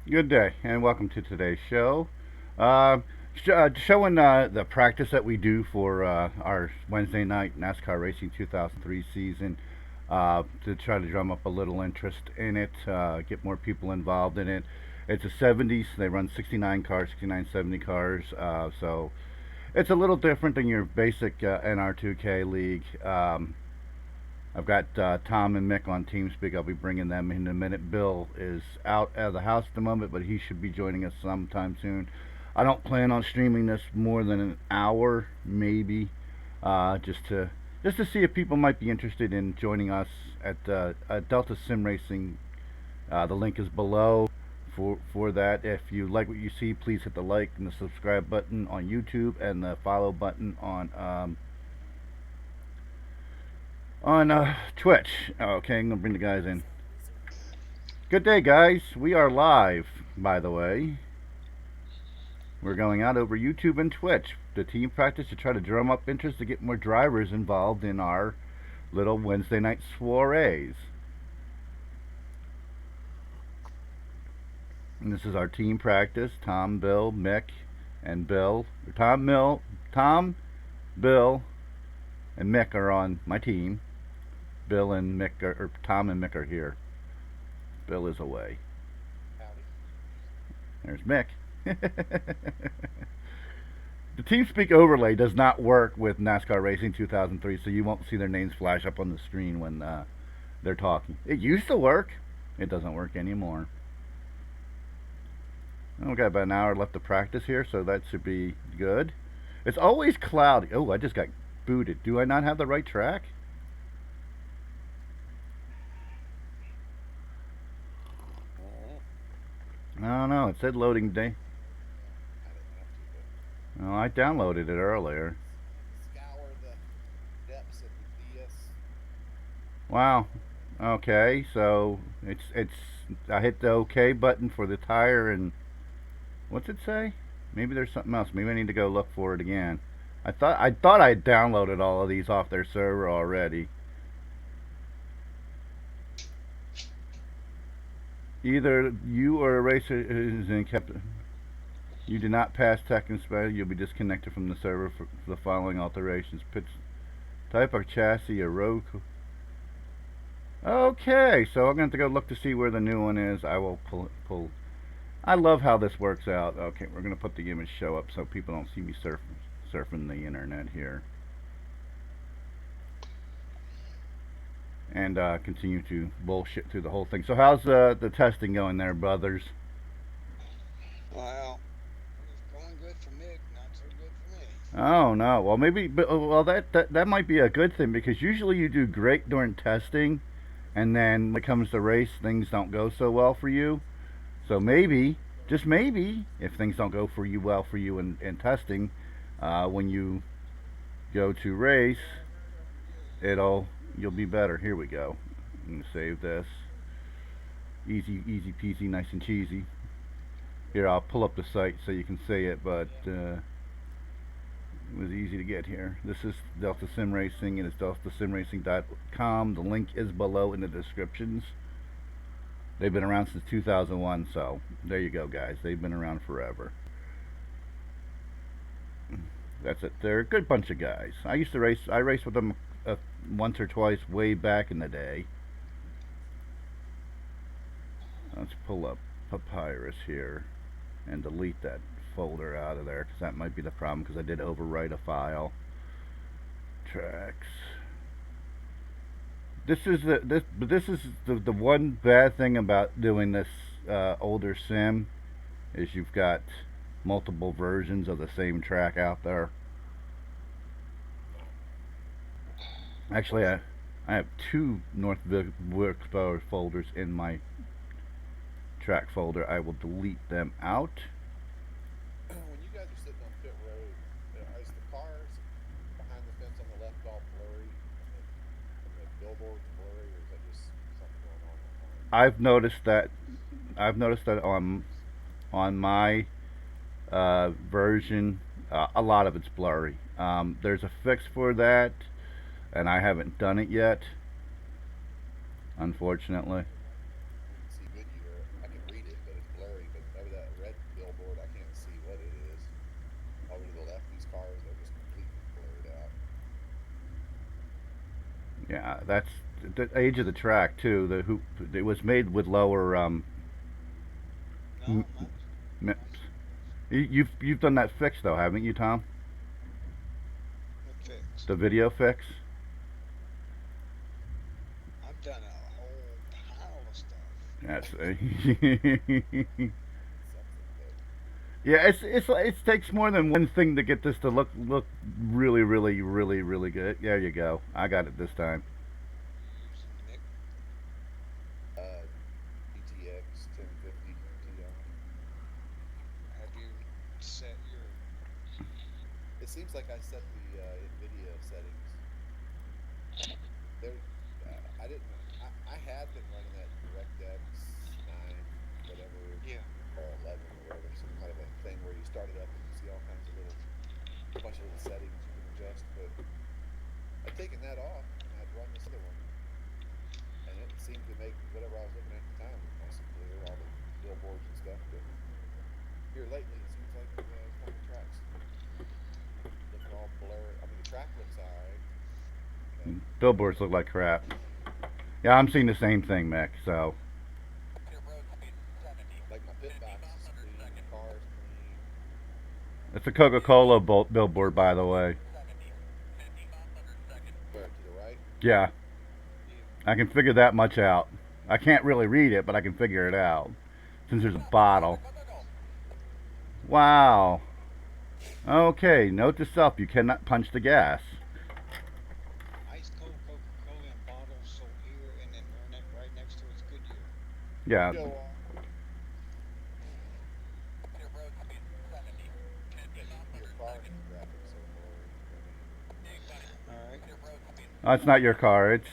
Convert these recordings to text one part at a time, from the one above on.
Good day, and welcome to today's show. Showing the practice that we do for our Wednesday night NASCAR Racing 2003 season to try to drum up a little interest in it, get more people involved in it. It's a 70s. They run 69 cars, 69, 70 cars. So it's a little different than your basic NR2K league. I've got Tom and Mick on TeamSpeak. I'll be bringing them in a minute. Bill is out of the house at the moment, but he should be joining us sometime soon. I don't plan on streaming this more than an hour, maybe, just to see if people might be interested in joining us at Delta Sim Racing. The link is below for that. If you like what you see, please hit the like and the subscribe button on YouTube and the follow button on Twitch. Okay, I'm gonna bring the guys in. Good day, guys. We are live, by the way. We're going out over YouTube and Twitch. The team practice to try to drum up interest to get more drivers involved in our little Wednesday night soirees. And this is our team practice. Tom, Bill, Mick, and Bill. Tom, Bill, and Mick are on my team. Bill and Mick or Tom and Mick are here. Bill is away. Howdy. There's Mick. The TeamSpeak overlay does not work with NASCAR Racing 2003, so you won't see their names flash up on the screen when they're talking. It used to work. It doesn't work anymore. We got about an hour left to practice here, so that should be good. It's always cloudy. Oh, I just got booted. Do I not have the right track? I don't know. It said loading day. I didn't have to, Oh, I downloaded it earlier. scour the depths of the DS. Wow. Okay, so it's I hit the OK button for the tire and what's it say? Maybe there's something else. Maybe I need to go look for it again. I thought I downloaded all of these off their server already. Either you or a racer is in kept. You do not pass tech inspection. You'll be disconnected from the server for the following alterations: type of chassis or road. Okay, so I'm going to go look to see where the new one is. I will pull. I love how this works out. Okay, we're going to put the image show up so people don't see me surfing the internet here. And continue to bullshit through the whole thing. So how's the testing going there, brothers? Well, it's going good for Mick, not so good for me. Oh no. Well, maybe. Well, that might be a good thing because usually you do great during testing, and then when it comes to race, things don't go so well for you. So maybe, just maybe, if things don't go for you well for you in testing, when you go to race, you'll be better. Here we go. I'm gonna save this. Easy peasy, nice and cheesy. Here, I'll pull up the site so you can see it, but it was easy to get here. This is Delta Sim Racing, and it's deltasimracing.com. The link is below in the descriptions. They've been around since 2001, so there you go, guys. They've been around forever. That's it. They're a good bunch of guys. I used to race. I raced with them once or twice way back in the day. Let's pull up Papyrus here and delete that folder out of there because that might be the problem because I did overwrite a file. Tracks. This is the one bad thing about doing this older sim is you've got multiple versions of the same track out there. Actually, I have two North Wilkesboro folders in my track folder. I will delete them out. When you guys are sitting on pit road, is the cars behind the fence on the left all blurry and the billboards blurry, or is that just something going on mine? I've noticed that. I've noticed that on my version, a lot of it's blurry. There's a fix for that, and I haven't done it yet, unfortunately. I can see Goodyear. I can read it, but it's blurry. But Yeah, that's the age of the track too. The hoop it was made with lower m- No, m- mine's you've done that fix though, haven't you, Tom? what fix. The video fix. I've done a whole pile of stuff. Yes. Something, but Yeah, it takes more than one thing to get this to look really really good. There you go. I got it this time. You using Nick? GTX 1050 Ti. Have you set your? It seems like I set the NVIDIA settings. There, I didn't. I had been running that DirectX 9, whatever, Yeah. or 11 or whatever, some kind of a thing where you start it up and you see all kinds of little, bunch of little settings you can adjust. But I'd taken that off and I'd run this other one, and it seemed to make whatever I was looking at the time look nice and clear, all the billboards and stuff. But here lately, it seems like kind of the tracks looking all blurry. I mean, the track looks all right, but Billboards look like crap. Yeah, I'm seeing the same thing, Mick. So like my pit box is clean, the car is clean. it's a Coca-Cola billboard, by the way. Where to the right? Yeah, Yeah. I can figure that much out. I can't really read it, but I can figure it out since there's a bottle. Wow. Okay, note to self: you cannot punch the gas. Ice cold Coca-Cola in bottles sold here, and then right next to it's Goodyear. Yeah, Show off. Your car and your graphics so blurry for me. All right. that's not your car. It's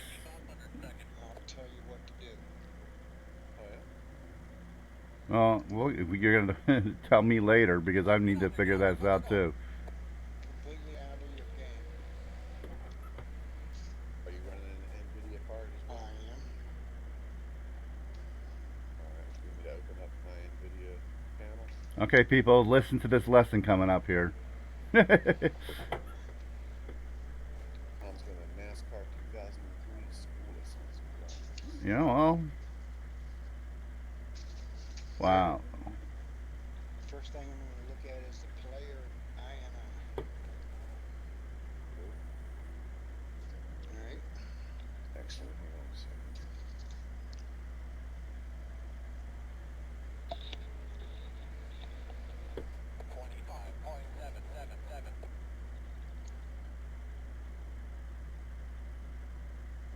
I'll tell you what to do. Oh yeah. well, you're gonna tell me later because I need to figure this out too. Completely out of your game. Are you running an NVIDIA card as well? I am. All right. You want me to open up my NVIDIA panel? Okay, people, listen to this lesson coming up here. Tom's got a NASCAR 2003 school assessment class. You know, well, wow. First thing I'm going to look at is the player INI. Cool. All right. Excellent. Hang on a second.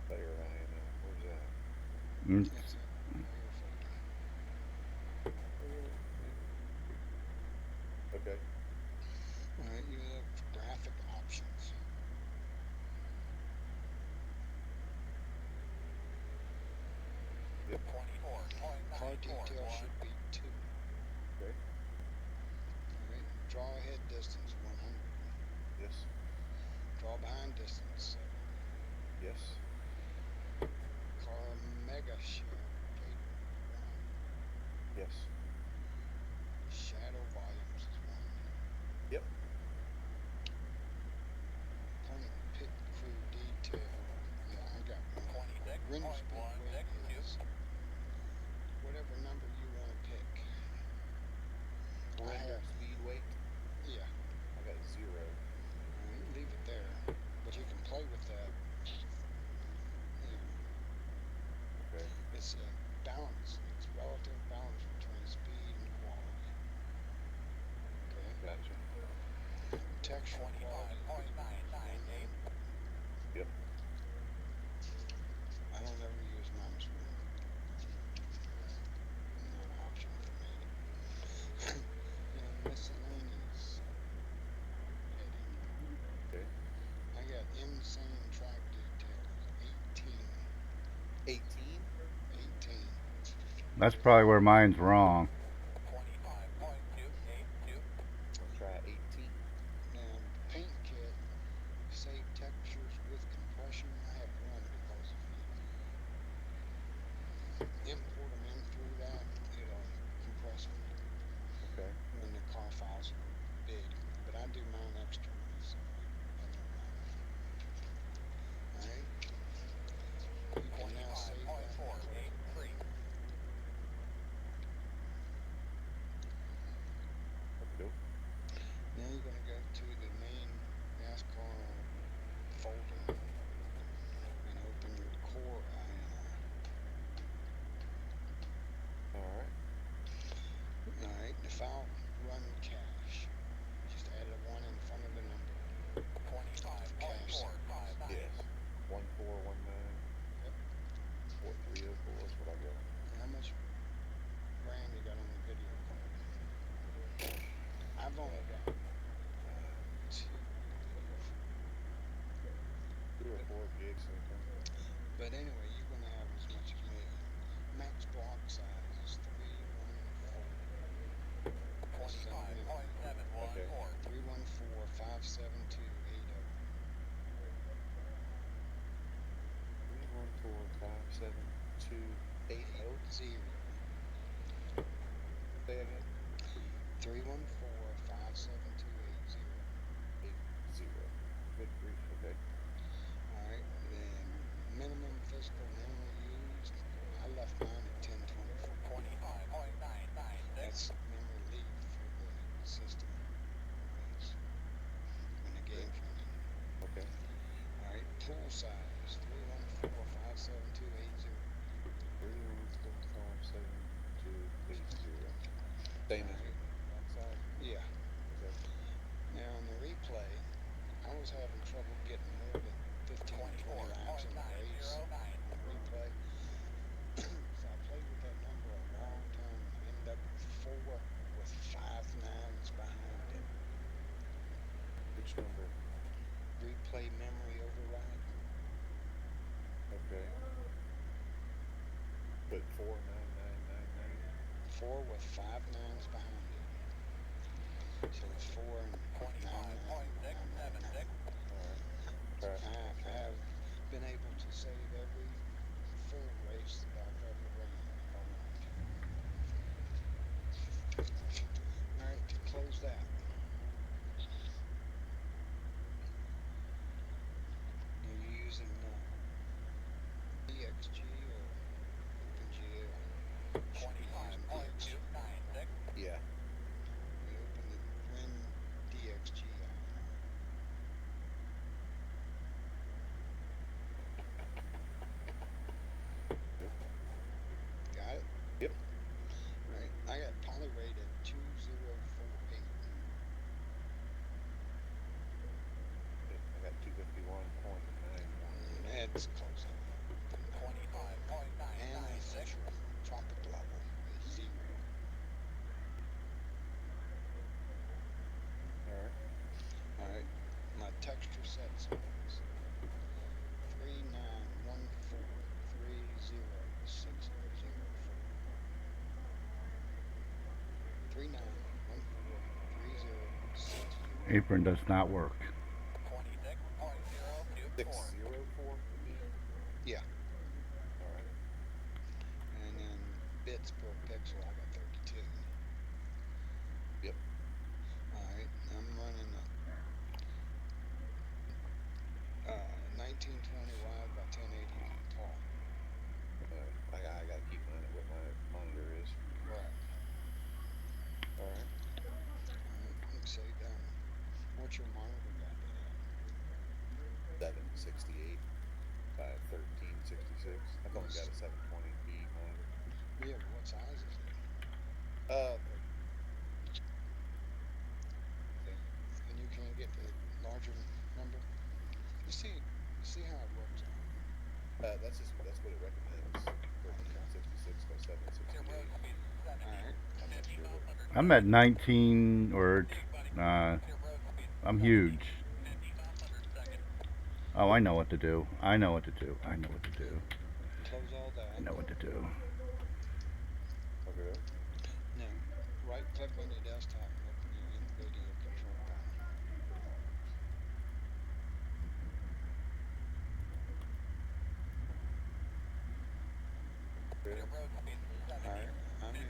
Player INI. Where's that? Mm. It's a rFactor. Okay. All right. You have graphic options. Yep. Car detail should be 2. Okay. All right. Draw ahead distance 100. Yes. Draw behind distance 7. Yes. Car mega share gate 1. Yes. Shadow volumes is 1. Yep. Paint pit crew detail. Yeah, I got 1. Render speed weight is whatever number you want to pick. I Render have, speed weight. yeah. I got 0. All right, leave it there. But you can play with that. You know, Okay. it's a balance. It's relative balance between speed and quality. Okay. Gotcha. Texture quality is 100. Yep. I don't ever use minus 1. Not an option for me. And miscellaneous heading. Okay. I got insane track detail is 18. 18. 18. That's probably where mine's wrong. Let's try 18. Now, paint kit, save textures with compression. I have 1 because if you import them in through that, it'll compress them Okay. when the car files are big. But I do mine externally, so I don't mind. All right. 304 is what I got. How much RAM you got on your video card? I've only got two video, 3 or but 4 gigs, something. anyway, you're gonna have as much as me. Max block size is 314. This is our minimum. Okay. 314-572-80. 314-572-80. 80. Say it again. 314-572-80. 80. Good grief. Okay. Alright, then minimum physical memory used. I left mine at 1024. That's memory leave for the system when the game's running. Okay. Alright, pool size 314-572-80. 314-572-80. Same as Alright, that side. yeah. Okay. Now on the replay, I was having trouble getting more than 15 or 20 laps in the race on the replay. So I played with that number a long time and I ended up with 4 with 5 nines behind it. Which number? Replay memory override. Okay. Put 49999. 4 with 5 nines behind it. So it's 4 and 99999. Alright. I have been able to save every full race that I've ever ran if I wanted to. Alright, to close that. Are you using DXG or OpenGL? Should be using DXG. Yeah. We open the Win DXG on. Got it? Yep. Right. I got poly rate at 2048. I got 251.91. That's close enough. And the official tropic level is 0. Alright. Alright. My texture set settings 3914306004. 39143060. Apron does not work. 604. Yeah. Alright. And then bits per pixel, I got 32. Yep. Alright, I'm running a 1920 wide by 1080 tall. I gotta keep mine at what my monitor is. Right. Alright. Alright, let's say done. What's your monitor got that at? 768 by 1366. I've only got a 720p monitor. Yeah, but what size is it? 30. And you can't get the larger number? You see how it works out. That's what it recommends. 1366 by 768. Alright. I'm not sure what. I'm at 19 or I'm huge. Oh, I know what to do. I know what to do. I know what to do. Close all that. I know what to do. Okay. Now, right click on your desktop and open your NVIDIA control panel. Alright, I'm in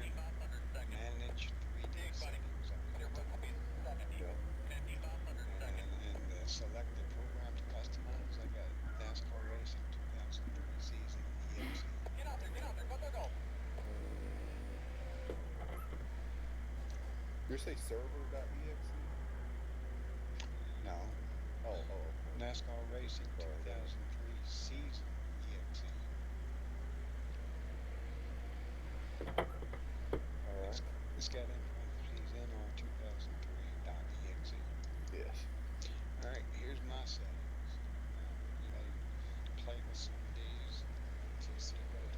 manage 3D settings. And the selected programs customized, I got NASCAR Racing 2003 season EXE. You say server.exe? No, Oh. NASCAR Racing 2003 season EXE. Alright. It's got in parentheses NR 2003.exe. Yes. Alright, here's my settings. Now, you may play with some of these to see what it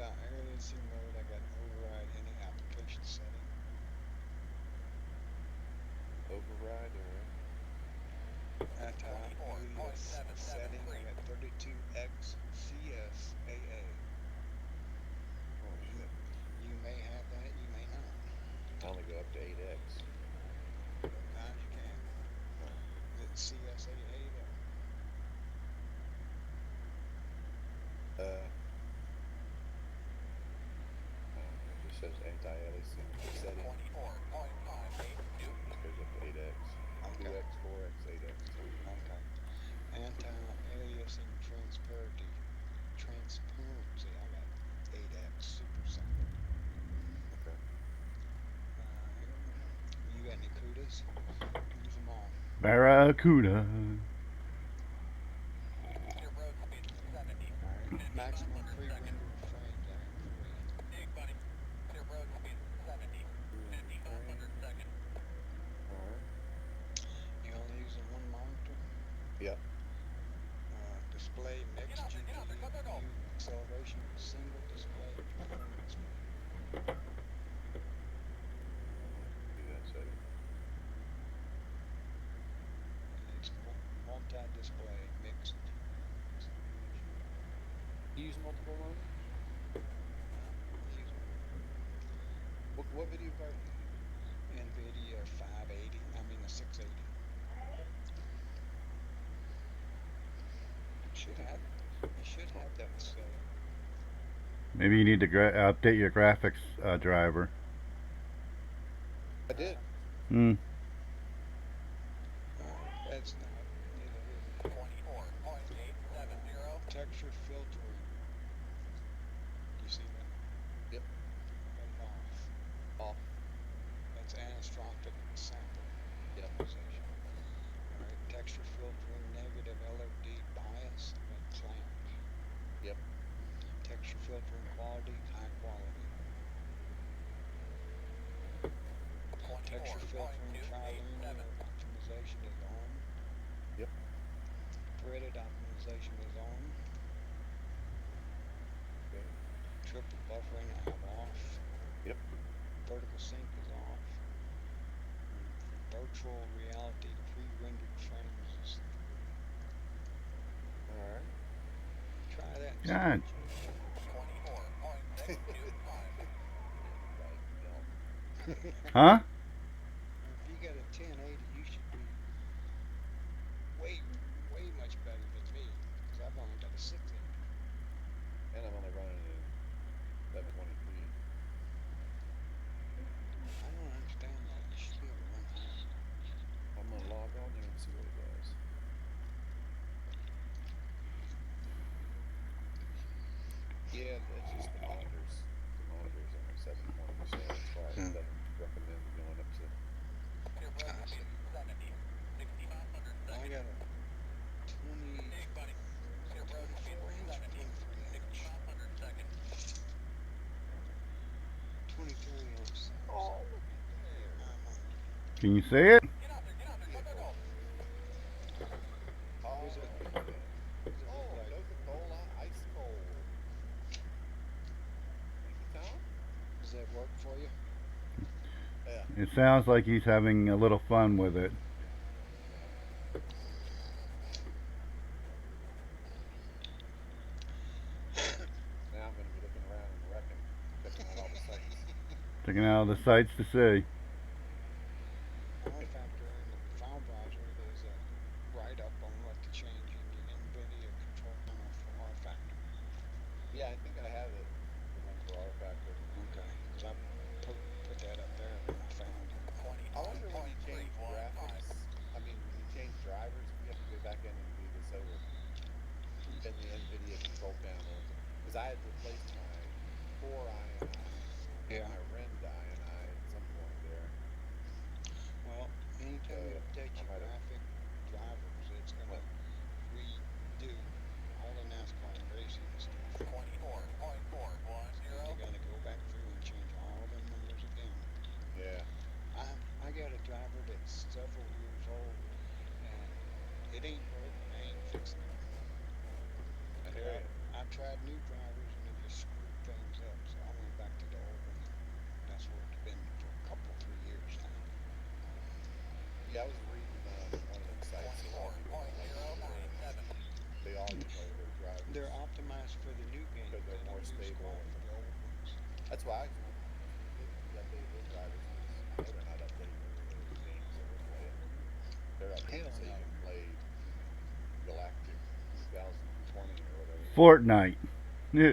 Anti-aliasing mode, I got override any application setting. Override or Anti-alias setting, I got 32X CSAA. oh shit. You may have that, you may not. I only go up to 8x. Sometimes you can. Is it CSAA there? It just says anti-aliasing setting. Just goes up to 8x. Okay. 2x, 4x, 8x. Okay. Anti-aliasing transparency, I got 8X super simple. Okay. You got any kudos? Use them all. Barracuda. All right. Maximum pre-rendered frames, I got 3. Alright. You only using one monitor? Yep. Display mixed GPU acceleration, single display performance mode. Do that setting. And it's multi-display mixed acceleration. You use multiple monitors? I use What video card do you use? NVIDIA 580, I mean the 680. You should have that set up. Maybe you need to update your graphics driver. I did. Hmm. That's not, neither here nor there. Texture filtering. You see that? Yep. I got it off. Off. That's anisotropic sample Yep. optimization. All right, texture filtering, negative LOD bias, I got clamped. Yep. Texture filtering quality, high quality. Texture filtering trilinear optimization is on. Yep. Threaded optimization is on. Okay. Triple buffering I have off. Yep. Vertical sync is off. Virtual reality pre-rendered frames is 3. Alright. Try that. God. Huh? If you got a 1080, you should be way, way much better than me, because I've only got a 680. And I'm only running in 720p. I don't understand that. You should be able to run higher. I'm gonna log on here and see what it does. Yeah, it's just the monitors. The monitors are only 720, so that's why it doesn't recommend going up to. I see. I got a 20, is it 24 inch or 23 inch? 23 inch size. Oh, look at there. Can you see it? Beautiful. Oh, What does it look at that. look Oh, like? Coca-Cola ice cold. Thank you, Tom. Does that work for you? Yeah. It sounds like he's having a little fun with it. Now I'm gonna be looking around and wrecking, checking out all the sites. Checking out the sites to see. rFactor in the file browser, there's a write-up on what to change in the NVIDIA control panel for rFactor. Yeah, I think I have it. The one for rFactor. Okay, because I put that up there when I found it. I wonder when you change graphics. I mean, when you change drivers, if you have to go back in and do this over in the NVIDIA control panel, because I had replaced my core INI with Yeah. my rend INI at some point there. Well, anytime you update I your might have. graphic drivers, it's going to redo all the NASCAR racing stuff. And you got to go back through and change all them numbers again. Yeah. I got a driver that's several years old, and it ain't broke. I ain't fixing it. I hear you. I've tried new drivers, and it just screwed things stable, squat and for the old ones. that's why I just want to update their drivers because I know they're not updating the games that we're playing. They're updating Hell so you no. can play Galactic 2020 or whatever. Fortnite. Yeah,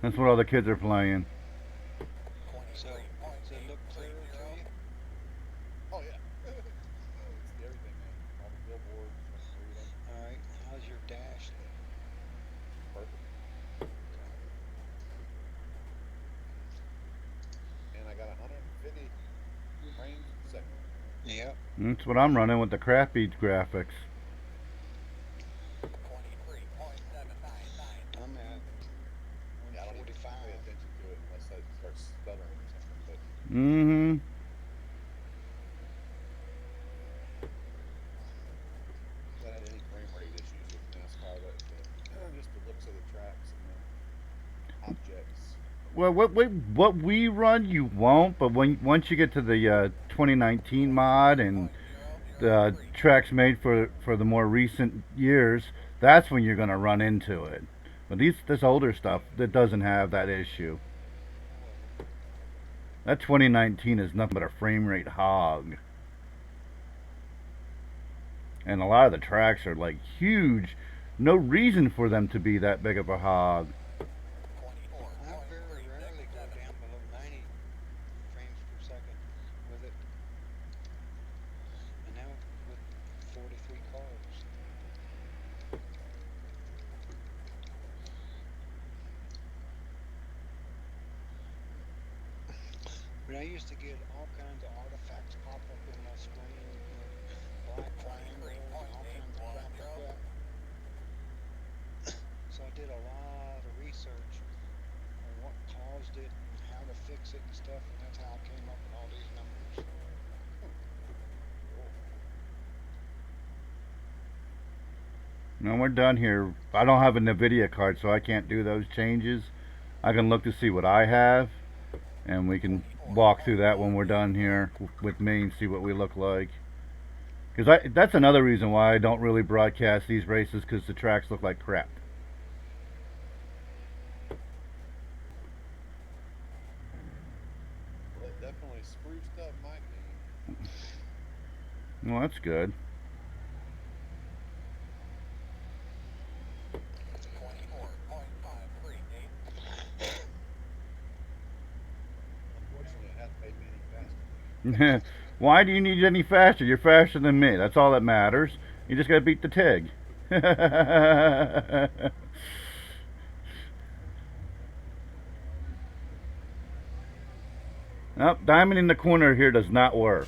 that's what all the kids are playing. So, does it look clearer to you? Oh yeah, you can see everything now. All the billboards, you can read them. All right. How's your dash look? Perfect. Okay. And I got 150 frames per second. Yep. That's what I'm running with the crappy graphics. I'm at Yeah, I don't even 145. pay attention to it unless I start stuttering or something. But Mm-hmm. haven't had any frame rate issues with NASCAR. Just the looks of the tracks and the objects. Well, what we run, you won't. But once you get to the 2019 mod and the tracks made for the more recent years, that's when you're gonna run into it. But this older stuff that doesn't have that issue. That 2019 is nothing but a frame rate hog, and a lot of the tracks are like huge. No reason for them to be that big of a hog. I very rarely go down below 90 frames per second with it, and now with 43 cars. But I used to get all kinds of artifacts pop up in my screen, black triangles and all kinds of crap like that. So I did a lot of research on what caused it and how to fix it and stuff, and that's how I came up with all these numbers. Cool. No, we're done here. I don't have a NVIDIA card, so I can't do those changes. I can look to see what I have, and we can walk through that when we're done here with me and see what we look like. Because that's another reason why I don't really broadcast these races, because the tracks look like crap. Well, it definitely spruced up my game. Well, that's good. Unfortunately, it hasn't made me any faster. Why do you need any faster? You're faster than me. That's all that matters. You just gotta beat the TIG. Nope, diamond in the corner here does not work.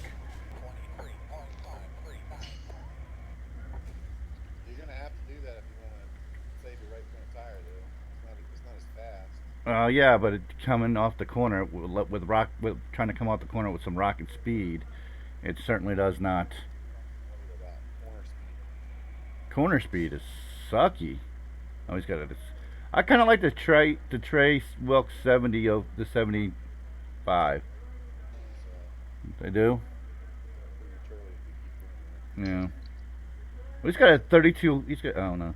You're gonna have to do that if you want to save your right front tire, though. It's not as fast. Yeah, but it's coming off the corner with trying to come off the corner with some rocket speed. It certainly does not. What is it about corner speed? Corner speed is sucky. Oh, he's got it. I kind of like the Trace Wilkes 70 of the 75. They do. Prematurely if you keep doing that. Yeah. Well, he's got a 32. He's got. I don't know. Dying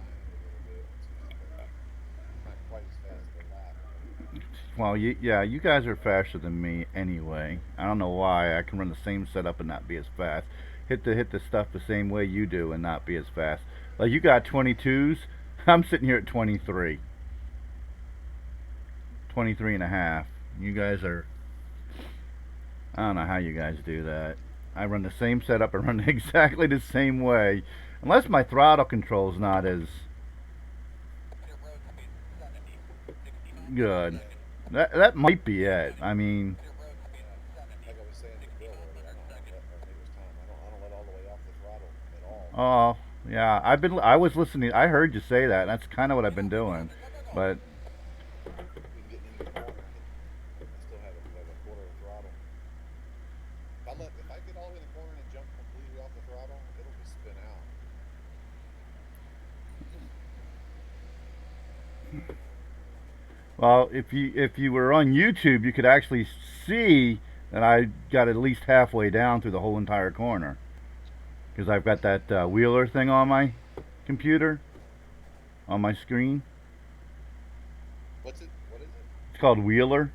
a little bit. It's not quite as fast as a lap. Well, yeah, you guys are faster than me anyway. I don't know why I can run the same setup and not be as fast. Hit the stuff the same way you do and not be as fast. Like you got 22s. I'm sitting here at 23. 23 and a half. You guys are. I don't know how you guys do that. I run the same setup and run exactly the same way. Unless my throttle control's not as good. That might be it. I mean, Like I was saying to Bill earlier, I don't let, or maybe it was Tom. I don't let all the way off the throttle at all. oh yeah, I was listening. I heard you say that. And that's kind of what I've been doing. But Even getting into the corner, I still have like a quarter of the throttle. If I get all the way in the corner and jump completely off the throttle, it'll just spin out. well, if you were on YouTube, you could actually see that I got at least halfway down through the whole entire corner. Because I've got that wheeler thing on my computer, on my screen. What's it? What is it? It's called Wheeler.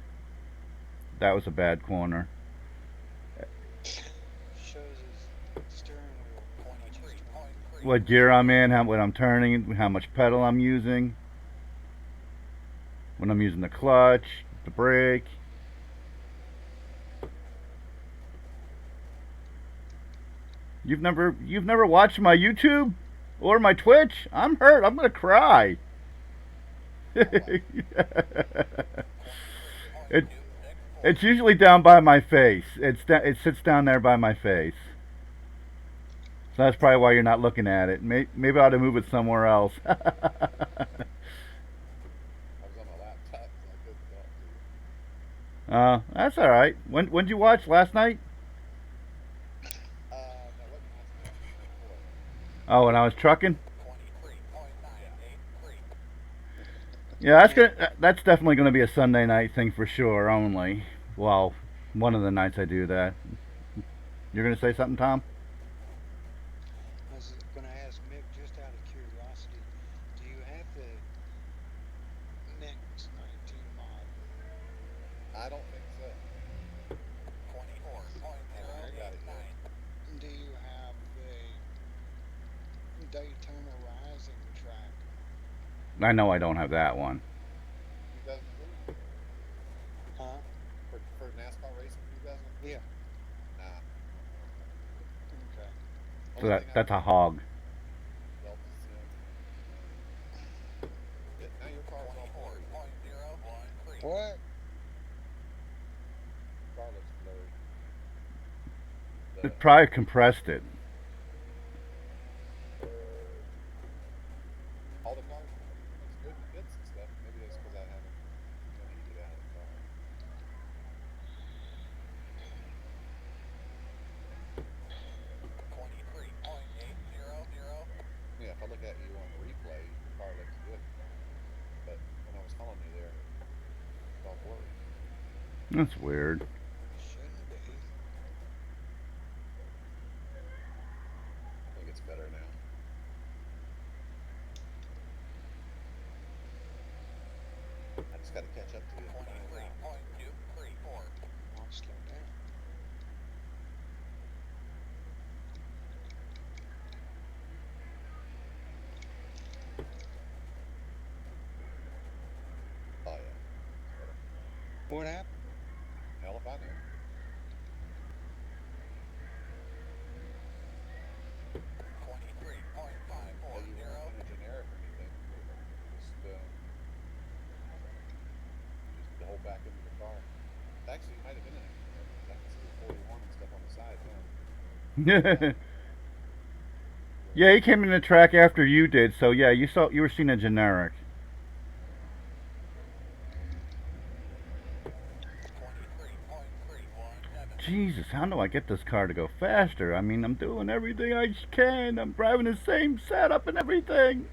That was a bad corner. Shows his steering wheel how much he's turning. What gear I'm in, what I'm turning, how much pedal I'm using, when I'm using the clutch, the brake. You've never watched my YouTube or my Twitch? I'm hurt. I'm gonna cry. I watch it. it it's usually down by my face. It sits down there by my face. So that's probably why you're not looking at it. Maybe I ought to move it somewhere else. I was on my laptop, so I couldn't talk to you. That's all right. When did you watch last night? That wasn't last night. It was the night before. Oh, when I was trucking. Yeah. Yeah, that's definitely gonna be a Sunday night thing for sure. Only, well, one of the nights I do that. You're gonna say something, Tom? I was going to ask Mick, just out of curiosity, do you have the next 19 model? I don't think so. I don't think I got it yet. Do you have the Daytona Rising track? I know I don't have that one. 2003 Huh? for NASCAR racing 2003. Yeah. Nah. Okay. So Only that thing I that's a got hog. Delta Sim. Now your car's all blurry. What? Your car looks blurry. It The probably compressed it. all the cars looks good in the pits and stuff. Maybe that's because I haven't been able to get out of the car. Yeah, if I look at you on the replay, your car looks good. But when I was calling you there, it's all blurry. That's weird. Shouldn't be. I think it's better now. I just got to catch up to you and find it out. I'll slow down. Oh yeah, it's better. What happened? Hell if I know. Well, you weren't in a generic or anything. Just the whole back end of the car. Actually, it might have been in a generic because I can see the 41 and stuff on the side now. Yeah, Where he came in the track after you did. So yeah, you were seeing a generic. Jesus, how do I get this car to go faster? I mean, I'm doing everything I can. I'm driving the same setup and everything.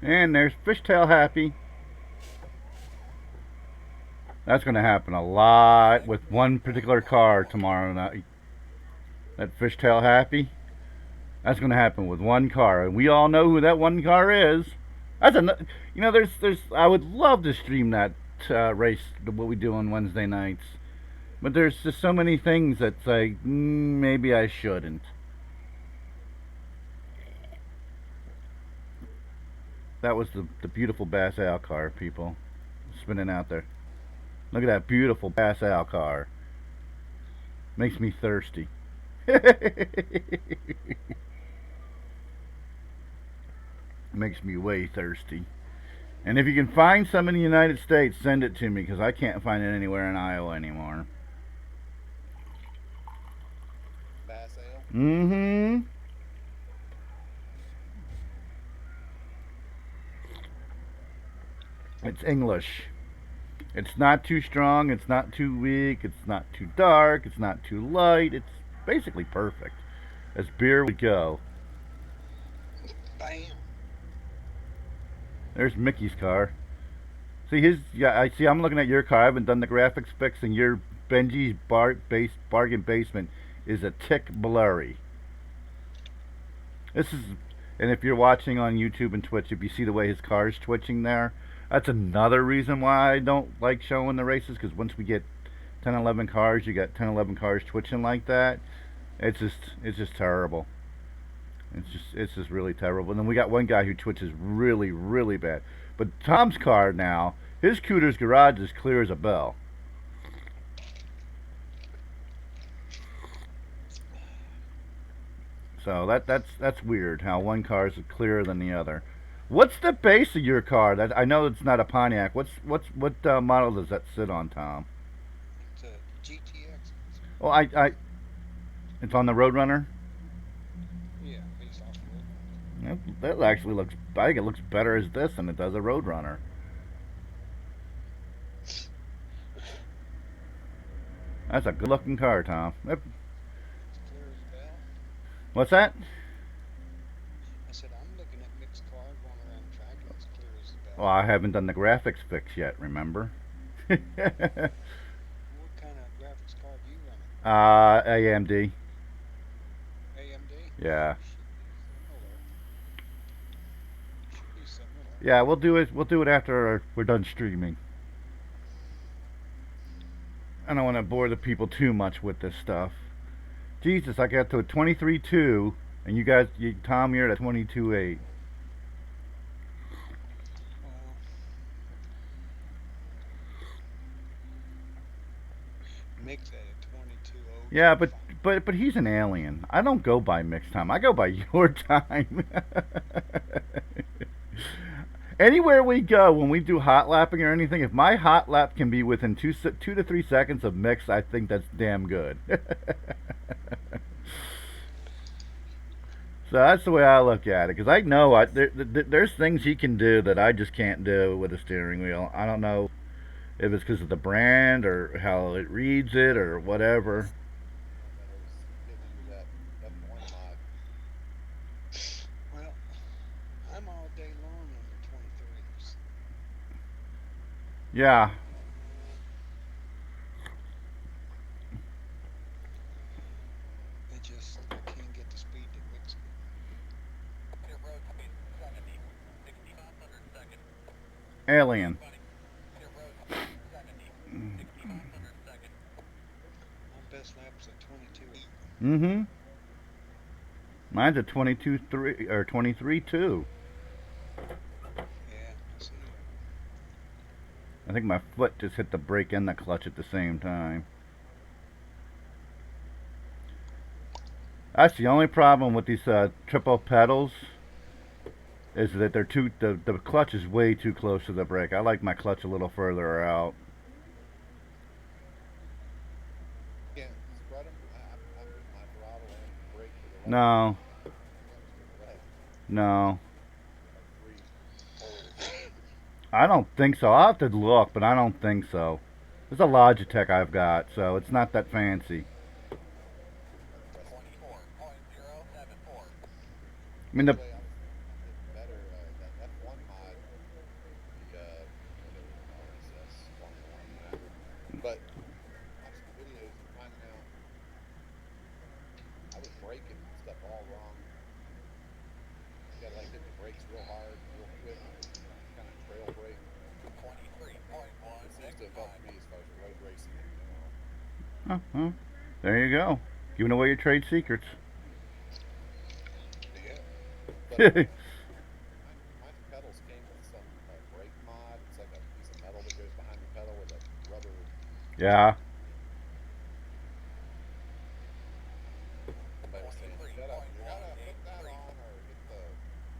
And there's Fishtail Happy. That's going to happen a lot with one particular car tomorrow night. That Fishtail Happy. That's going to happen with one car, and we all know who that one car is. That's there's. I would love to stream that race, what we do on Wednesday nights, but there's just so many things that's like maybe I shouldn't. That was the beautiful Bass Al car, people, spinning out there. Look at that beautiful Bass Al car. Makes me thirsty. Makes me way thirsty. And if you can find some in the United States, send it to me because I can't find it anywhere in Iowa anymore. Bass Ale. Mm-hmm. It's English. It's not too strong. It's not too weak. It's not too dark. It's not too light. It's basically perfect. As beer would go. Bam. There's Mickey's car. See his. Yeah, I see. I'm looking at your car. I haven't done the graphics fix, and your Benji's bargain basement is a tick blurry. This is, and if you're watching on YouTube and Twitch, if you see the way his car is twitching there, that's another reason why I don't like showing the races. Because once we get 10, 11 cars, you got 10, 11 cars twitching like that. It's just terrible. It's just really terrible. And then we got one guy who twitches really, really bad. But Tom's car now, his Cooter's garage is clear as a bell. So that's weird how one car is clearer than the other. What's the base of your car? That I know it's not a Pontiac. What model does that sit on, Tom? It's a GTX. Oh, it's on the Roadrunner. Yeah, based off of it. That actually looks. I think it looks better as this than it does a Roadrunner. That's a good-looking car, Tom. Yep. It's clear as a bell. What's that? I said, I'm looking at mixed car going around the track and it's clear as a Well, bell. I haven't done the graphics fix yet. Remember? What kind of graphics card are you running? AMD. AMD? Yeah. Should be similar. Yeah, we'll do it. We'll do it after we're done streaming. I don't want to bore the people too much with this stuff. Jesus, I got to a 23.2, and you guys, Tom, you're at a 22.8. Well, mix that at 22.0, Yeah, 25. but he's an alien. I don't go by mixed time. I go by your time. Anywhere we go, when we do hot lapping or anything, if my hot lap can be within 2 to 3 seconds of mix, I think that's damn good. So that's the way I look at it, because I know there's things he can do that I just can't do with a steering wheel. I don't know if it's because of the brand or how it reads it or whatever. And it was getting into that F1 mod. Well, I'm all day long on the 23s. Yeah, It just, I can't get the speed to mix it. alien. My best lap's at 22.8. Mm-hmm. Mine's a 22.3 or 23.2. Yeah, I see. I think my foot just hit the brake and the clutch at the same time. That's the only problem with these triple pedals is that they're too the clutch is way too close to the brake. I like my clutch a little further out. Can't spread them. I put my throttle and brake to the left, No, clutch to the right. no, Like three holes. I don't think so. I'll have to look, but I don't think so. It's a Logitech I've got, so it's not that fancy. That's impressive. I mean, Anyway, I'm getting better. That F1 mod, the whatever the RSS 101, whatever. But watching the videos and finding out I was braking stuff all wrong. You gotta like hit the brakes real hard, real quick, kind of trail brake. It seems to have helped me as far as road racing in general. uh-huh. There you go, giving away your trade secrets. Yeah. But mine's pedals came with some brake mod. It's like a piece of metal that goes behind the pedal with a rubber. Yeah. Somebody was saying, you gotta put that on or get the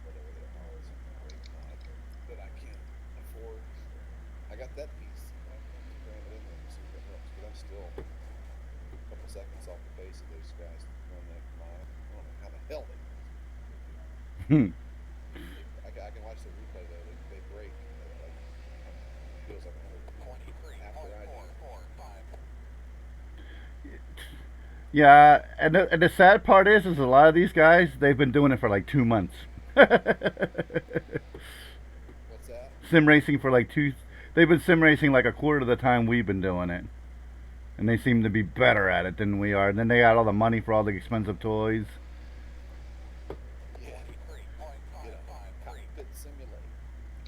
whatever they call it, some brake mod that I can't afford. I got that piece. I cram it in there and see if it helps. But I'm still a couple seconds off the pace of those guys running that mod. I don't know how the hell they. I can watch the replay though. They break at like feels like 100 after I do. Yeah, and the sad part is a lot of these guys they've been doing it for like 2 months. What's that? Sim racing for like two. They've been sim racing like a quarter of the time we've been doing it, and they seem to be better at it than we are. And then they got all the money for all the expensive toys. Yeah. Cockpit simulator.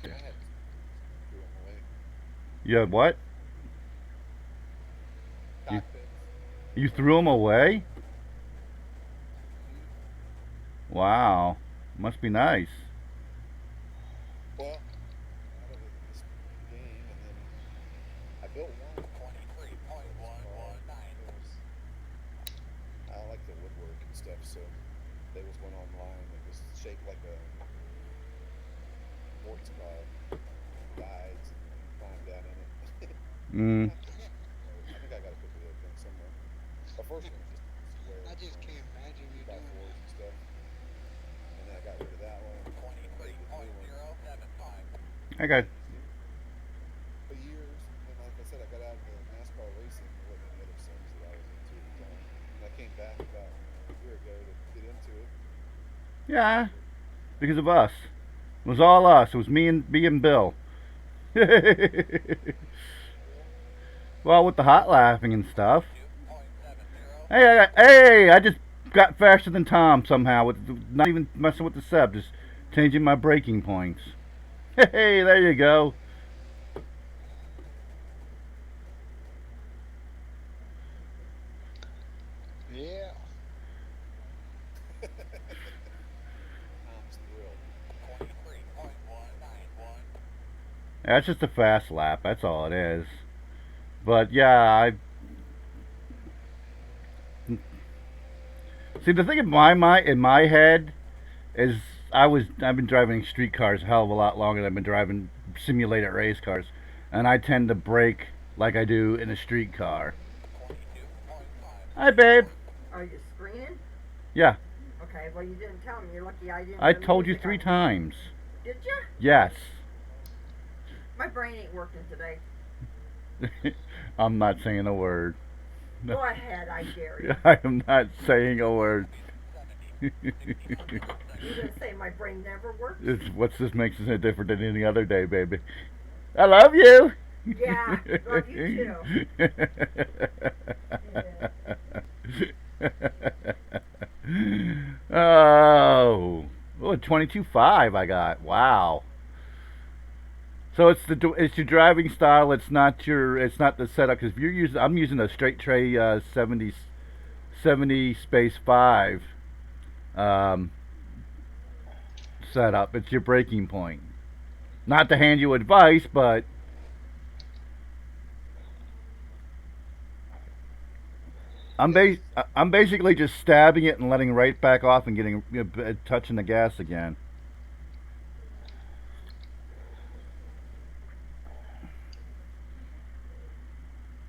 I had threw them away. Yeah, what? You Cockpits. you threw them away? Hmm. Wow, must be nice. Well, out of this game, and then I built one. It was called. It was. I like the woodwork and stuff, so there was one online that was shaped like a sports car, guides, and you climbed down in it. Mm. I think I got a picture of that thing somewhere. The first one was just I squares just on can't imagine two you by doing fours that. and stuff. And then I got rid of that one, and then made the new one. I got. And used it for years. And then, like I said, I got out of the NASCAR racing. There wasn't any other sims that I was into at the time. And I came back about a year ago to get into it. Yeah, But because of us. It was all us. It was me and Bill. yeah, Well, with the hot laughing and stuff. Hey! I just got faster than Tom somehow with not even messing with the sub, just changing my braking points. Hey, there you go. Yeah. Tom's thrilled. That's just a fast lap. That's all it is. But yeah, I see the thing in my head is I've been driving street cars a hell of a lot longer than I've been driving simulated race cars, and I tend to brake like I do in a street car. Hi, babe. Are you screening? Yeah, Okay, well, you didn't tell me. You're lucky I didn't I turn the told you music 3 times. Did you? Yes. My brain ain't working today. I'm not saying a word. Go ahead, I dare you. I am not saying a word. You gonna say my brain never works? What's this makes it different than any other day, baby? I love you. Yeah, love you too. Oh, 22.5 I got. Wow. So it's your driving style. It's not the setup because you're using. I'm using a straight tray 70 space 5 um, setup. It's your breaking point. Not to hand you advice, but I'm basically just stabbing it and letting right back off and getting touching the gas again.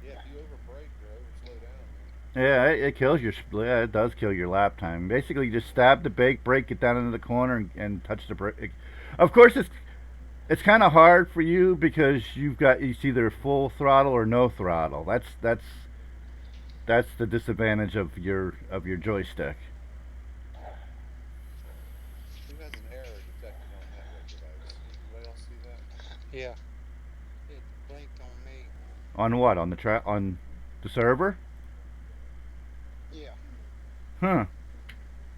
Yeah, if you over brake or over slow down, man. Yeah, it kills your. Yeah, it does kill your lap time. Basically, you just stab the brake, get down into the corner, and touch the brake. Of course, it's kind of hard for you because it's either full throttle or no throttle. That's the disadvantage of your joystick. Who has an error detected on network device? Anybody else see that? Yeah. It blinked on me. On what? On the server? Yeah. Huh.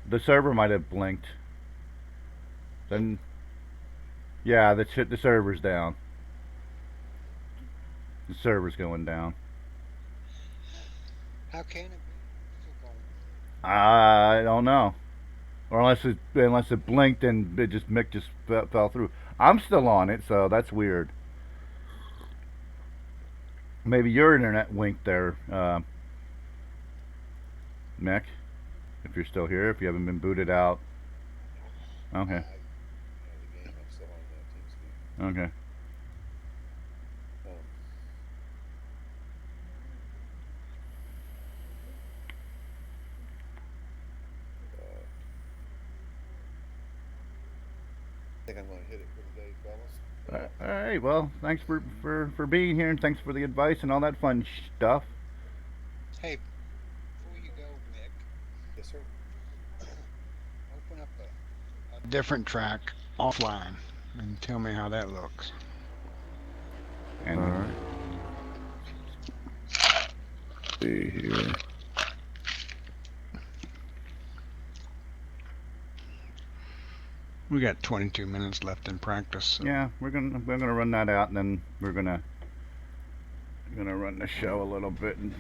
The server might have blinked. Then yeah, the server's down. The server's going down. How can it be? Still going. I don't know. Or unless it blinked and it just Mick just fell through. I'm still on it, so that's weird. Maybe your internet winked there, Mick. If you're still here, if you haven't been booted out. Okay. The game. I'm still on TeamSpeak. Okay. Um, I think I'm gonna hit it for the day, fellas. Yeah. All right. Well, thanks for being here, and thanks for the advice and all that fun stuff. Hey, before you go, Mick, Yes, sir. open up a different track offline and tell me how that looks. And Alright. See here. We got 22 minutes left in practice, so. yeah, we're gonna run that out, and then we're gonna run the show a little bit. And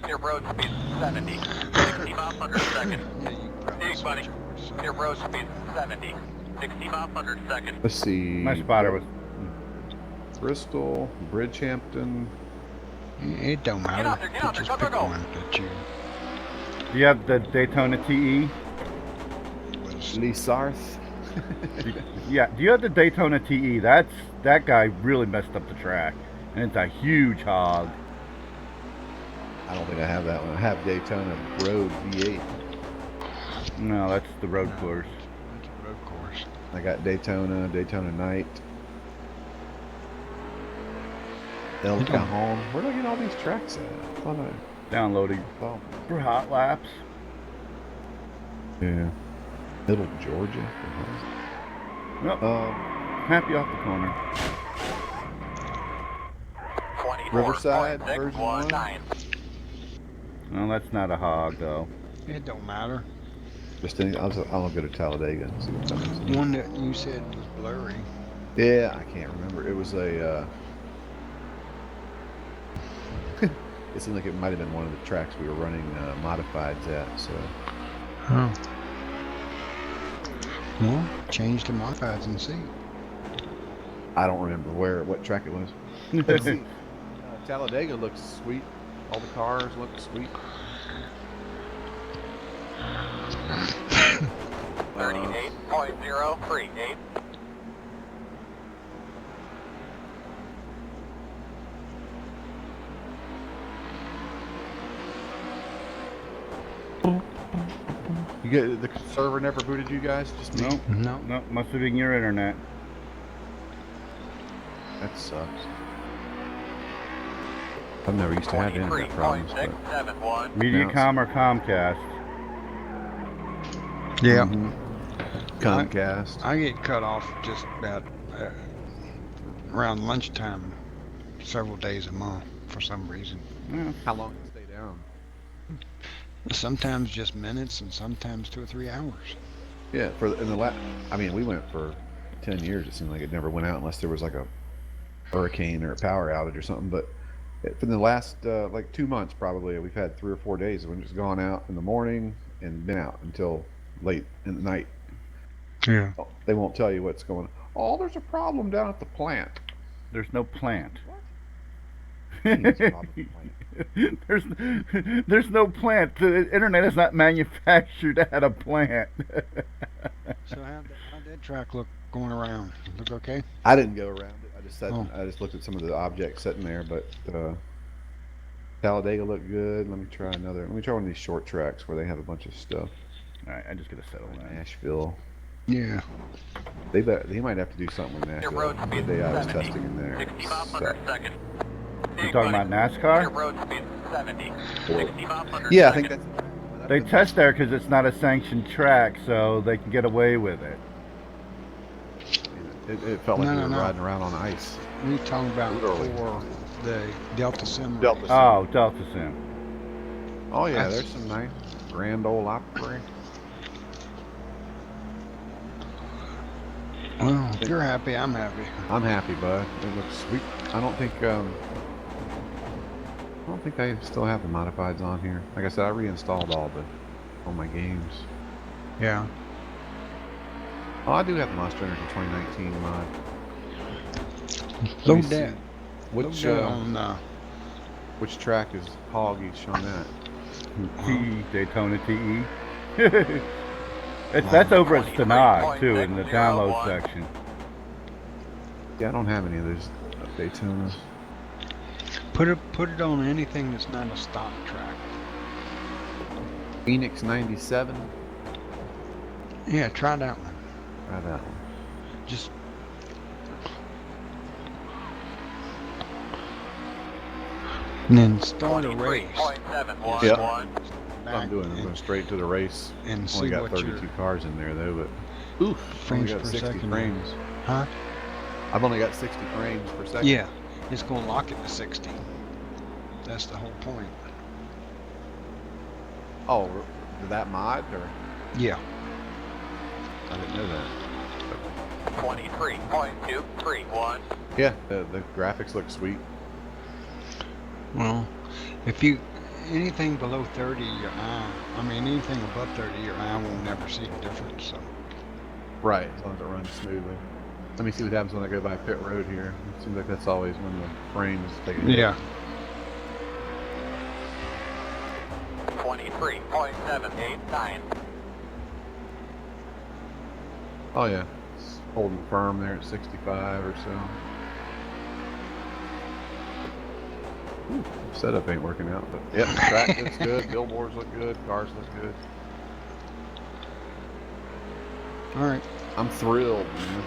Clear road speed 70. 60 miles per second. Yeah, you can probably Hey, buddy. switch over to something Clear road else. speed 70. 60 miles per second. Let's see. my spotter was. Bristol, Bridgehampton. It don't matter. Get out there, Just go, go, pick go. one that you Do you have the Daytona TE? was. Lee Sarth. Yeah. Do you have the Daytona TE? That guy really messed up the track, and it's a huge hog. I don't think I have that one. I have Daytona Road V8. No, that's the road No. course. It's a road course. I got Daytona, Daytona Night, El You don't- Cajon. Where do I get all these tracks at? I thought Downloading thought- for hot laps. yeah. Middle Georgia. Nope. Happy off the corner. 24. Riverside, version 619. No, that's not a hog though. It don't matter. Just think, I'll go to Talladega and see what's up. One that you said was blurry. Yeah, I can't remember. It was a. It seemed like it might have been one of the tracks we were running modifieds at. So Oh. Well, change to modifieds and see. I don't remember what track it was. Let's see. Talladega looks sweet. All the cars look sweet. 38.038. You get the server never booted you guys? Just me? Nope. No. Nope. Must have been your internet. That sucks. I've never used to have internet problems. But... 23.671. Mediacom or Comcast? Yeah. Mhm. Comcast. I get cut off just about around lunchtime several days a month for some reason. Yeah. How long did it stay down? Sometimes just minutes and sometimes 2 or 3 hours. Yeah, in the last. I mean, we went for 10 years. It seemed like it never went out unless there was like a hurricane or a power outage or something. But for the last like 2 months, probably we've had 3 or 4 days when it's gone out in the morning and been out until late in the night. Yeah. They won't tell you what's going on. Oh, there's a problem down at the plant. There's no plant. There's a problem at the plant. there's no plant. The internet is not manufactured at a plant. So how'd that track look going around? Look okay? I didn't go around it. I just sat. Oh. I just looked at some of the objects sitting there. But Talladega looked good. Let me try another. Let me try one of these short tracks where they have a bunch of stuff. All right, I just gotta settle down. Nashville. Yeah. They might have to do something with Nashville. road The speed day I was 70. testing in there. 60 miles per sucked. second. You talking about Clear NASCAR? road speed 70. 60 miles per Yeah, I second. think that's. They test there because it's not a sanctioned track, so they can get away with it. It felt like No, we no, were no. riding around on ice. We talking about Literally. for the Delta Sim. Delta race. Sim. Oh, Delta Sim. Oh yeah, That's- there's some nice Grand Ole Opry. Well, if you're happy, I'm happy. I'm happy, bud. It looks sweet. I don't think I still have the modifieds on here. Like I said, I reinstalled all my games. Yeah. Oh, I do have the Monster Energy 2019 mod. Let me Load see. that. Which Load that on. which track is Hoggies on that? TE, Daytona TE. That's over at Stenag too, in the download section. Yeah, I don't have any of those Daytonas. Put it on anything that's not a stock track. Phoenix 97. Yeah, try that one. Try that one. Just and then start a race. 23.711. Yeah. One. That's what I'm Back doing. I'm going straight to the race. and see Only got what 32 your cars in there though, but oof, only frames got per 60 second frames. is. Huh? I've only got 60 frames per second. Yeah, it's gonna lock it to 60. That's the whole point. Oh, did that mod or? Yeah. I didn't know that. 23.231. Yeah, the graphics look sweet. Well, if you anything below 30, your eye. I mean, anything above 30, your eye will never see the difference. So. Right, as long as it runs smoothly. Let me see what happens when I go by pit road here. It seems like that's always when the frames take a hit. Yeah. 23.789. Oh yeah, it's holding firm there at 65 or so. Ooh, setup ain't working out, but yep, track looks good, billboards look good, cars look good. All right. I'm thrilled, man.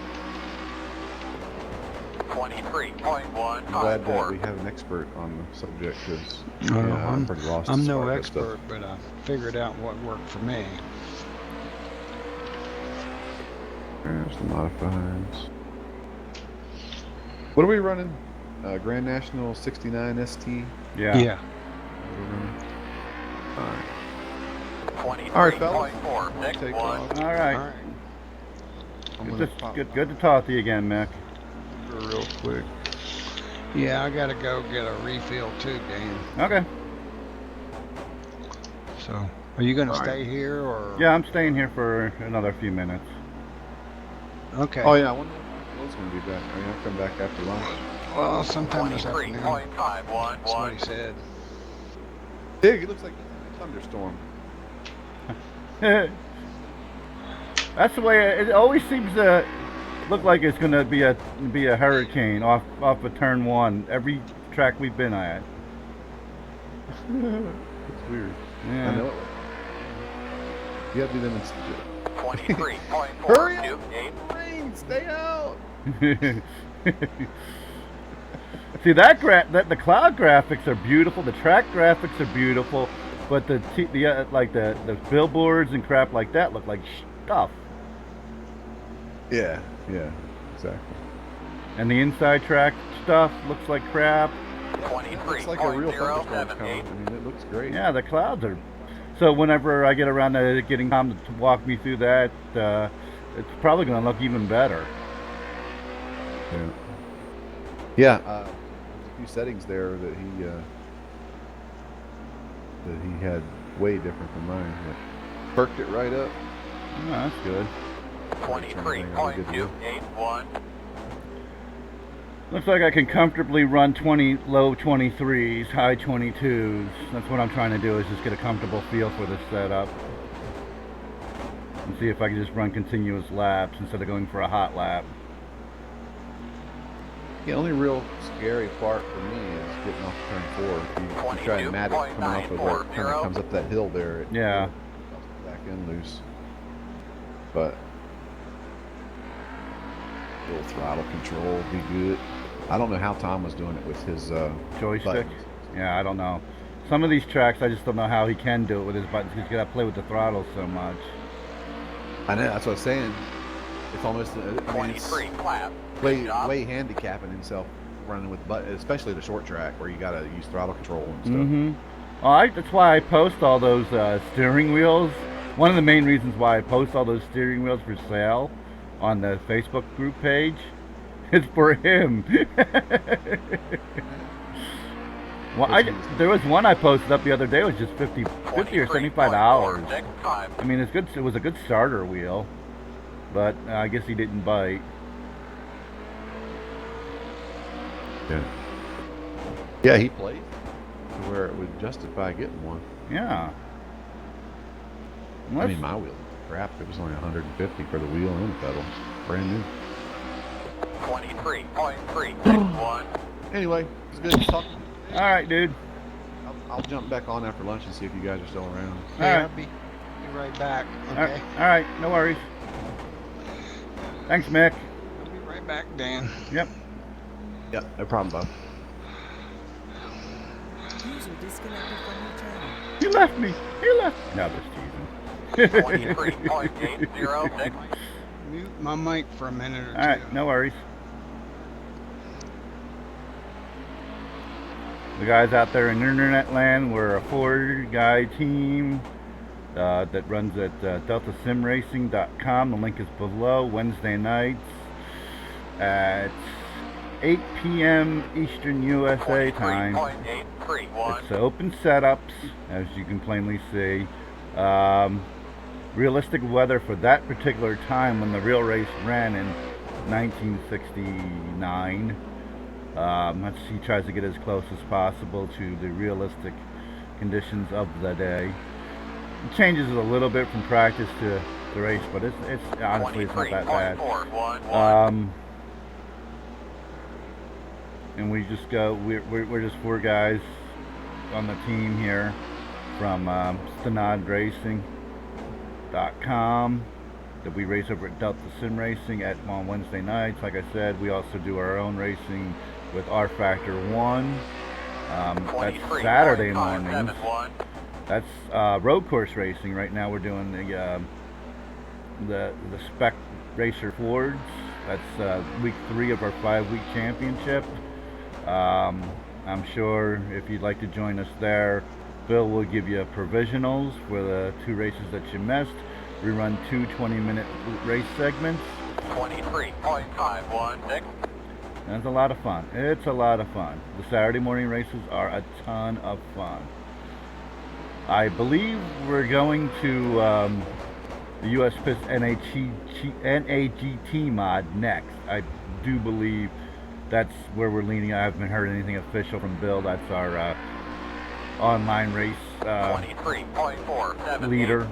23.154. I'm glad that we have an expert on the subject because I'm pretty lost. I'm as no far as that stuff. expert, but I figured out what worked for me. There's the modifieds. What are we running? Grand National 69 ST. Yeah. Alright. 23.461. Take off. All All right. right. I'm Good gonna to, pop good to talk to you again, Mick. real quick. Yeah, I gotta go get a refill too, game. Okay. So, are you gonna All right. stay here or? Yeah, I'm staying here for another few minutes. Okay. Oh yeah, I wonder if Will's gonna be back. I mean, I'll come back after lunch. Well, sometime this afternoon. That's what he 23.511. said. Dig, it looks like a thunderstorm. That's the way it always seems to look like it's gonna be a hurricane off of turn one every track we've been at. It's weird. Yeah. I know it. You have to do them in 23.428. Hurry up! Rain, stay out! See that the cloud graphics are beautiful. The track graphics are beautiful, but the billboards and crap like that look like stuff. Yeah, exactly. And the inside track stuff looks like crap. It looks like a real thunderstorm coming. I mean, it looks great. Yeah, the clouds are. So whenever I get around to getting Tom to walk me through that, it's probably going to look even better. Yeah. There's a few settings there that he had way different than mine. Like, perked it right up. Oh, that's good. 23.281. Looks like I can comfortably run low 23s, high 22s. That's what I'm trying to do, is just get a comfortable feel for this setup. And see if I can just run continuous laps instead of going for a hot lap. The only real scary part for me is getting off turn 4. If you try and mat it coming off of that, kind of comes up that hill there. Yeah. Back end loose. But little throttle control would be good. I don't know how Tom was doing it with his Joystick? buttons. Yeah, I don't know. Some of these tracks, I just don't know how he can do it with his buttons, because you got to play with the throttle so much. I know, that's what I was saying. It's almost I mean, it's 23 clap. way handicapping himself running with buttons, especially the short track where you got to use throttle control and stuff. Mm-hmm. Well, that's why I post all those steering wheels. One of the main reasons why I post all those steering wheels for sale on the Facebook group page is for him. Well, there was one I posted up the other day. It was just 50 or $75. I mean, it's good. It was a good starter wheel, but I guess he didn't bite. Yeah, he played to where it would justify getting one. Yeah. I mean, my wheel, crap, it was only $150 for the wheel and the pedals, brand new. 23.361. Anyway, it's good to talk. All right, dude. I'll jump back on after lunch and see if you guys are still around. All Yeah, right. I'll be right back. All Okay. right, no worries. Thanks, Mick. back, Dan. Yep. Yeah, no problem, Bob. User disconnected from your channel. You left me. You left. No, just teasing. 23.806. Mute my mic for a minute or two. All right, no worries. The guys out there in internet land, we're a 4-guy team that runs at deltasimracing.com. The link is below. Wednesday nights at 8 p.m. Eastern USA time. 23.831. It's open setups, as you can plainly see. Realistic weather for that particular time when the real race ran in 1969. He tries to get as close as possible to the realistic conditions of the day. It changes a little bit from practice to the race, but it's honestly it's not that bad. 23.411. And we just go. We're just 4 guys on the team here from Stanadracing.com that we race over at Delta Sim Racing on Wednesday nights. Like I said, we also do our own racing with rFactor 1. That's Saturday mornings. 23.571. That's road course racing. Right now we're doing the Spec Racer Fords. That's week 3 of our 5-week championship. I'm sure if you'd like to join us there, Bill will give you provisionals for the 2 races that you missed. We run 2 20-minute race segments. 23.516. And it's a lot of fun. It's a lot of fun. The Saturday morning races are a ton of fun. I believe we're going to the US PIS NAGT mod next. I do believe that's where we're leaning. I haven't heard anything official from Bill. That's our online race 23.478. leader.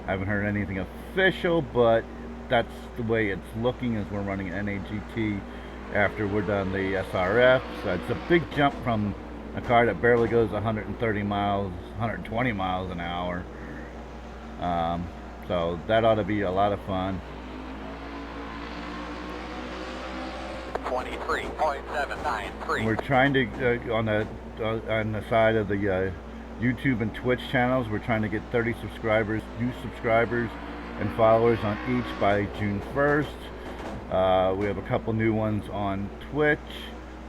I haven't heard anything official, but that's the way it's looking as we're running NAGT after we're done the SRF. So it's a big jump from a car that barely goes 130 miles, 120 miles an hour. So that ought to be a lot of fun. 23.793. We're trying to on the side of the YouTube and Twitch channels, we're trying to get 30 subscribers, new subscribers and followers on each by June 1st. We have a couple new ones on Twitch.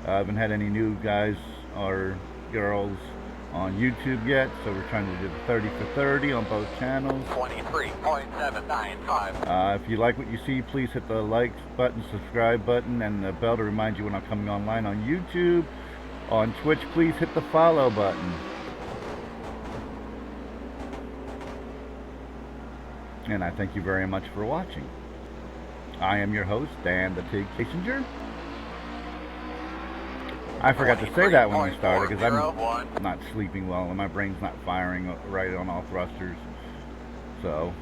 I haven't had any new guys or girls on YouTube yet, so we're trying to do the 30 for 30 on both channels. 23.795. If you like what you see, please hit the like button, subscribe button, and the bell to remind you when I'm coming online on YouTube. On Twitch, please hit the follow button. And I thank you very much for watching. I am your host, Dan the Tig Kissinger. I forgot to say that when we started because I'm not sleeping well and my brain's not firing right on all thrusters. So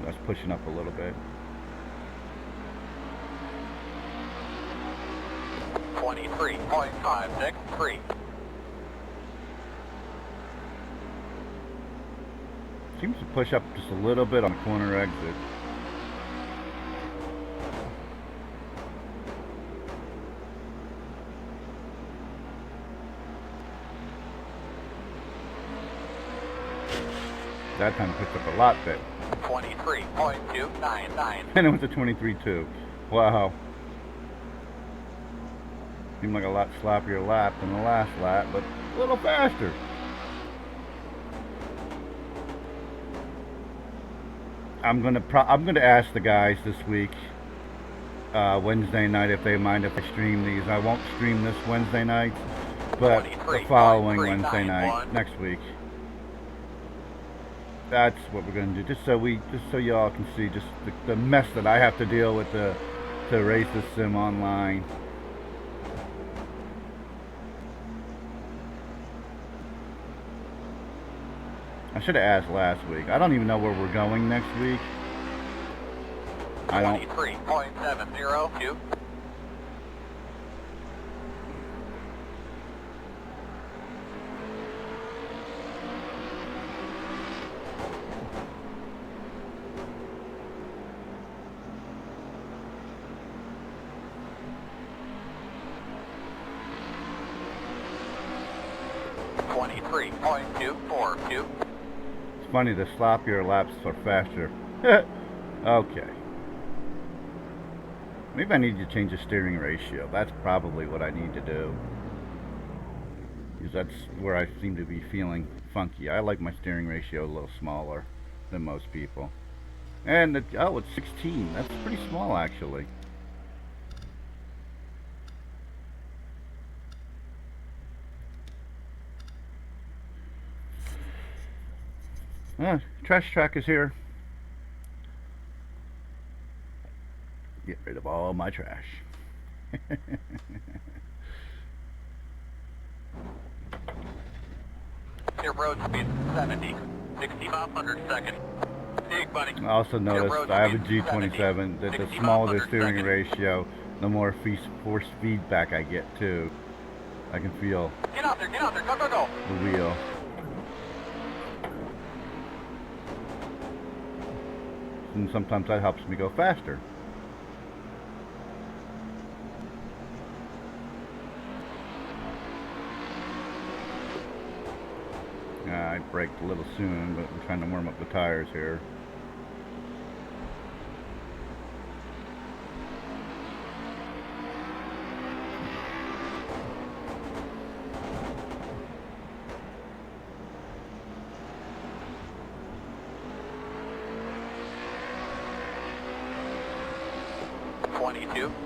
that's pushing up a little bit. 23.563. Seems to push up just a little bit on the corner exit. That time picked up a lot bit. 23.299. And it was a 23.2. Wow. Seemed like a lot sloppier lap than the last lap, but a little faster. I'm gonna ask the guys this week, Wednesday night, if they mind if I stream these. I won't stream this Wednesday night, but the following Wednesday night, next week. That's what we're gonna do, just so y'all can see just the mess that I have to deal with to race this sim online. I should have asked last week. I don't even know where we're going next week. I don't. 23.702. 23.242. It's funny, the sloppier laps are faster. Okay. Maybe I need to change the steering ratio. That's probably what I need to do. Because that's where I seem to be feeling funky. I like my steering ratio a little smaller than most people. And, oh, it's 16. That's pretty small, actually. Trash track is here. Get rid of all my trash. Your road speed 70. 6,500 seconds. Dig, buddy. I also noticed I have a G27 that the smaller the steering ratio, the more force feedback I get too. I can feel Get out there, go, go, go. the wheel. And sometimes that helps me go faster. I braked a little soon, but I'm trying to warm up the tires here.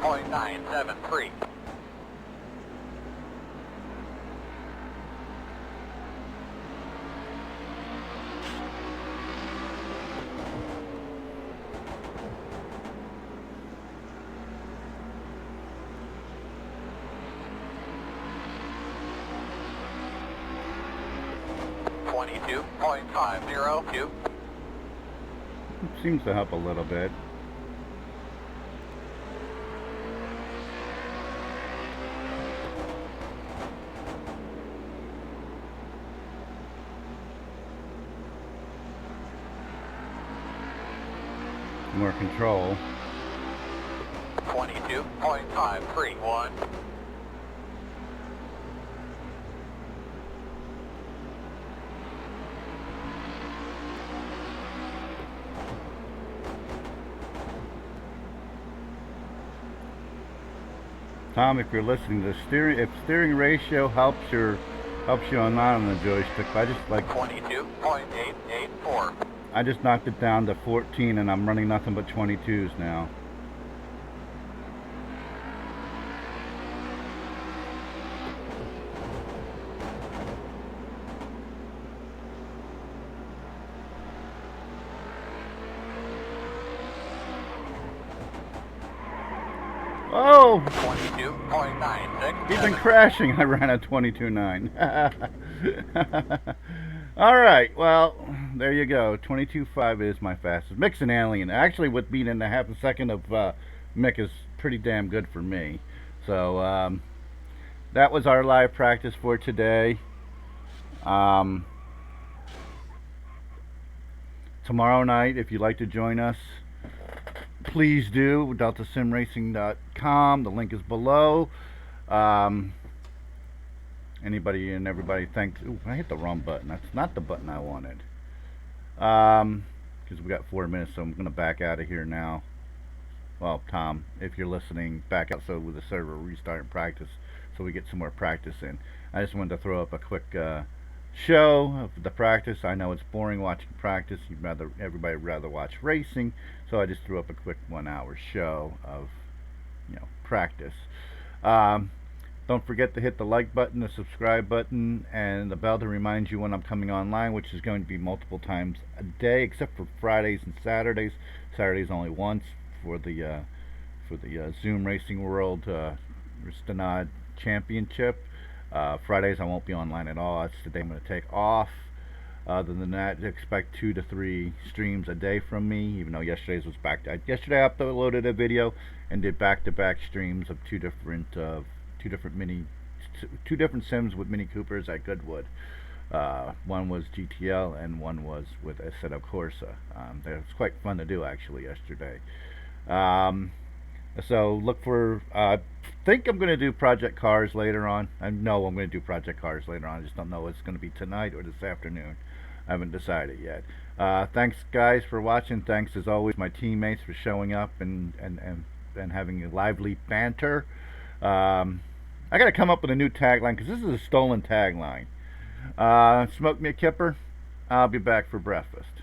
.973. .502. Seems to help a little bit. More control. 22.531. Tom, if you're listening, if steering ratio helps you on not on the joystick, I just like 22.884. I just knocked it down to 14 and I'm running nothing but 22s now. Oh! 22.96. He's been crashing. I ran at 22.9. Alright, well, there you go. 22.5 is my fastest. Mick's an alien. Actually, with being in a half a second of Mick is pretty damn good for me. So, that was our live practice for today. Tomorrow night, if you'd like to join us, please do. DeltaSimRacing.com. The link is below. Anybody and everybody thanks. Ooh, I hit the wrong button. That's not the button I wanted. Because we got 4 minutes, so I'm going to back out of here now. Well, Tom, if you're listening, back out so with the server restart and practice, so we get some more practice in. I just wanted to throw up a quick show of the practice. I know it's boring watching practice. Everybody would rather watch racing, so I just threw up a quick 1 hour show of practice. Don't forget to hit the like button, the subscribe button, and the bell to remind you when I'm coming online, which is going to be multiple times a day, except for Fridays and Saturdays. Saturdays only once for the Zoom Racing World Stenod Championship. Fridays I won't be online at all. That's the day I'm going to take off. Other than that, expect 2 to 3 streams a day from me. Even though yesterday's was yesterday I uploaded a video and did back-to-back streams of two different sims with Mini Coopers at Goodwood. One was GTL and one was with Assetto Corsa. That was quite fun to do actually yesterday. So look for. Think I'm going to do Project Cars later on. I know I'm going to do Project Cars later on. I just don't know if it's going to be tonight or this afternoon. I haven't decided yet. Thanks, guys, for watching. Thanks, as always, my teammates for showing up and having a lively banter. I got to come up with a new tagline because this is a stolen tagline. Smoke me a kipper. I'll be back for breakfast.